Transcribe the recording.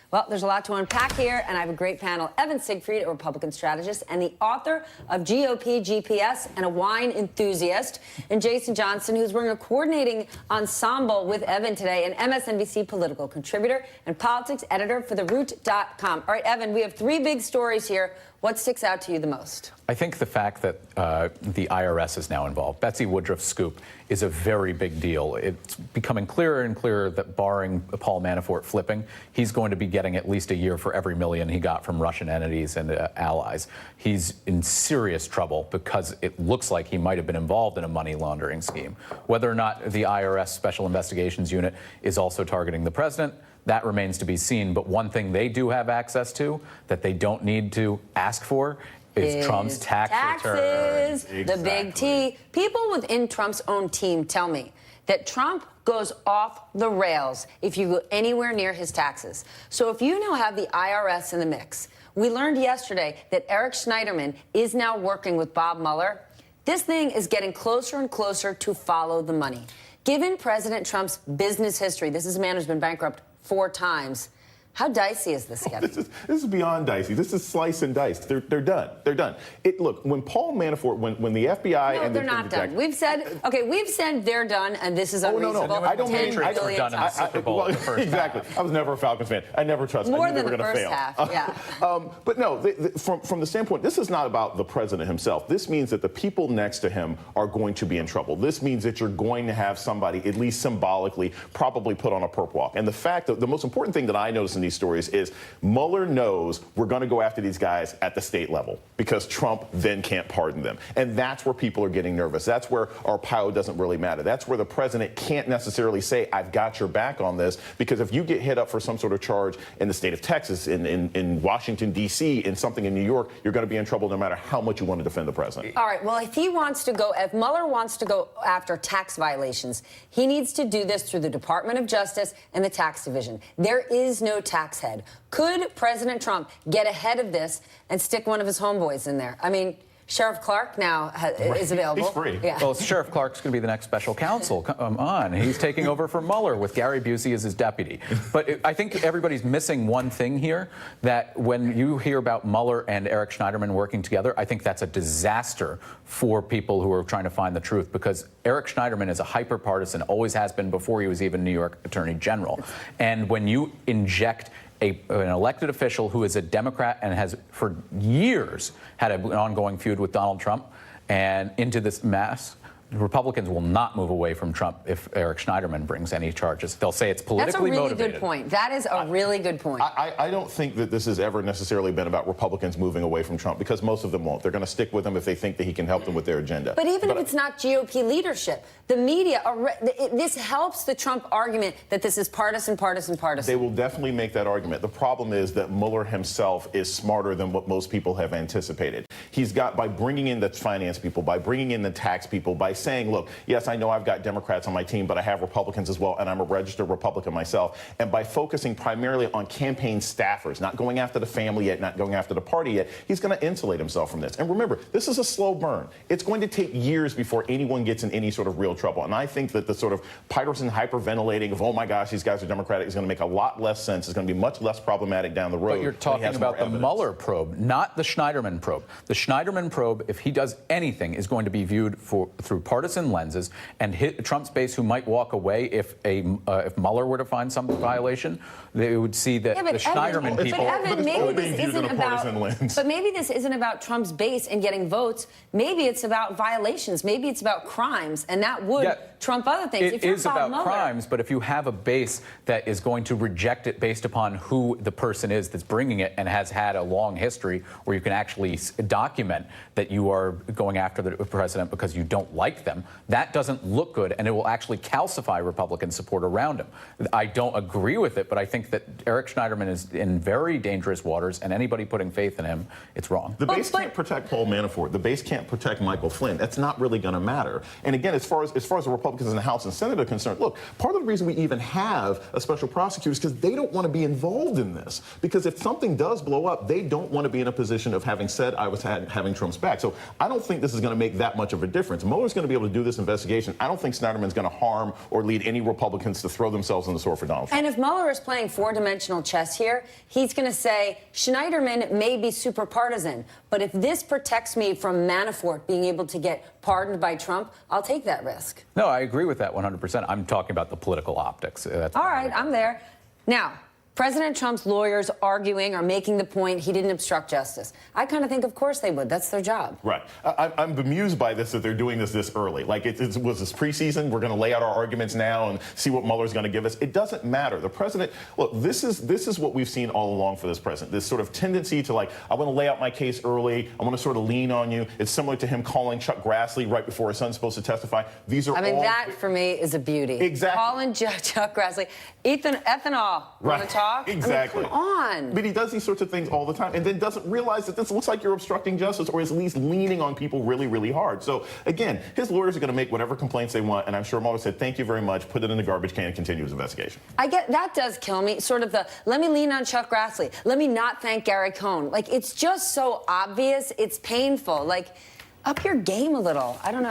Well, there's a lot to unpack here, and I have a great panel. Evan Siegfried, a Republican strategist and the author of GOP GPS and a wine enthusiast, and Jason Johnson, who's wearing a coordinating ensemble with Evan today, an MSNBC political contributor and politics editor for TheRoot.com. All right, Evan, we have three big stories here. What sticks out to you the most? I think the fact that the IRS is now involved, Betsy Woodruff's scoop, is a very big deal. It's becoming clearer and clearer that barring Paul Manafort flipping, he's going to be getting at least a year for every million he got from Russian entities and allies. He's in serious trouble because it looks like he might have been involved in a money laundering scheme. Whether or not the IRS Special Investigations Unit is also targeting the president, that remains to be seen. But one thing they do have access to that they don't need to ask for is Trump's tax returns. Exactly. The big T. People within Trump's own team tell me that Trump goes off the rails if you go anywhere near his taxes. So if you now have the IRS in the mix, we learned yesterday that Eric Schneiderman is now working with Bob Mueller. This thing is getting closer and closer to follow the money. Given President Trump's business history, this is a man who's been bankrupt 4 times. How dicey is this getting? This is beyond dicey. This is slice and dice. They're done. They're done. Look, when Paul Manafort, when the FBI no, and they're not done. We've said they're done, and this is unreasonable. No. I don't mean Patriots were done in the Super Bowl in the first exactly. half. I was never a Falcons fan. I never trusted. More I knew than they were the going to first fail. half. Yeah. But no, from the standpoint, this is not about the president himself. This means that the people next to him are going to be in trouble. This means that you're going to have somebody, at least symbolically, probably put on a perp walk. And the fact that the most important thing that I notice in these stories is Mueller knows we're going to go after these guys at the state level because Trump then can't pardon them. And that's where people are getting nervous. That's where Arpaio doesn't really matter. That's where the president can't necessarily say, I've got your back on this, because if you get hit up for some sort of charge in the state of Texas, in Washington, D.C., in something in New York, you're going to be in trouble no matter how much you want to defend the president. All right. Well, if Mueller wants to go after tax violations, he needs to do this through the Department of Justice and the tax division. There is no tax head. Could President Trump get ahead of this and stick one of his homeboys in there? I mean, Sheriff Clark now is available. He's free. Yeah. Well, Sheriff Clark's going to be the next special counsel. Come on. He's taking over for Mueller with Gary Busey as his deputy. But I think everybody's missing one thing here, that when you hear about Mueller and Eric Schneiderman working together, I think that's a disaster for people who are trying to find the truth, because Eric Schneiderman is a hyper-partisan, always has been before he was even New York Attorney General. And when you inject an elected official who is a Democrat and has for years had an ongoing feud with Donald Trump and into this mess, Republicans will not move away from Trump if Eric Schneiderman brings any charges. They'll say it's politically motivated. That's a really good point. That is a really good point. I don't think that this has ever necessarily been about Republicans moving away from Trump, because most of them won't. They're going to stick with him if they think that he can help them with their agenda. But even if it's not GOP leadership, the media, this helps the Trump argument that this is partisan. They will definitely make that argument. The problem is that Mueller himself is smarter than what most people have anticipated. He's got, by bringing in the finance people, by bringing in the tax people, by saying, look, yes, I know I've got Democrats on my team, but I have Republicans as well, and I'm a registered Republican myself. And by focusing primarily on campaign staffers, not going after the family yet, not going after the party yet, he's going to insulate himself from this. And remember, this is a slow burn. It's going to take years before anyone gets in any sort of real trouble. And I think that the sort of partisan hyperventilating of, oh my gosh, these guys are Democratic, is going to make a lot less sense. It's going to be much less problematic down the road. But you're talking about the Mueller probe, not the Schneiderman probe. The Schneiderman probe, if he does anything, is going to be viewed through partisan lenses, and hit Trump's base, who might walk away if Mueller were to find some violation, they would see that the Schneiderman people. But Evan, maybe this isn't about. But maybe this isn't about Trump's base and getting votes. Maybe it's about violations. Maybe it's about crimes, and that would trump other things. It is about crimes, but if you have a base that is going to reject it based upon who the person is that's bringing it and has had a long history where you can actually document that you are going after the president because you don't like them, that doesn't look good, and it will actually calcify Republican support around him. I don't agree with it, but I think that Eric Schneiderman is in very dangerous waters, and anybody putting faith in him, it's wrong. The base can't protect Paul Manafort. The base can't protect Michael Flynn. That's not really going to matter. And again, as far as the Republicans in the House and Senate are concerned, look, part of the reason we even have a special prosecutor is because they don't want to be involved in this. Because if something does blow up, they don't want to be in a position of having said I was having Trump's back. So I don't think this is going to make that much of a difference. Mueller's going to going to be able to do this investigation, I don't think Schneiderman's going to harm or lead any Republicans to throw themselves in the sword for Donald Trump. And if Mueller is playing four-dimensional chess here, he's going to say, Schneiderman may be super partisan, but if this protects me from Manafort being able to get pardoned by Trump, I'll take that risk. No, I agree with that 100%. I'm talking about the political optics. All right, I'm there. Now, President Trump's lawyers arguing or making the point he didn't obstruct justice. I kind of think, of course they would. That's their job. Right. I'm bemused by this, that they're doing this early. Like, it was this preseason. We're going to lay out our arguments now and see what Mueller's going to give us. It doesn't matter. The president, look, this is what we've seen all along for this president, this sort of tendency to, like, I want to lay out my case early. I want to sort of lean on you. It's similar to him calling Chuck Grassley right before his son's supposed to testify. These are I mean, all... that, for me, is a beauty. Exactly. Calling Chuck Grassley. Ethanol. Right. Want to talk? Exactly. I mean, come on. But he does these sorts of things all the time and then doesn't realize that this looks like you're obstructing justice or is at least leaning on people really, really hard. So, again, his lawyers are going to make whatever complaints they want, and I'm sure Mueller said, thank you very much, put it in the garbage can and continue his investigation. I get that does kill me. Sort of the let me lean on Chuck Grassley. Let me not thank Gary Cohn. Like, it's just so obvious. It's painful. Like, up your game a little. I don't know.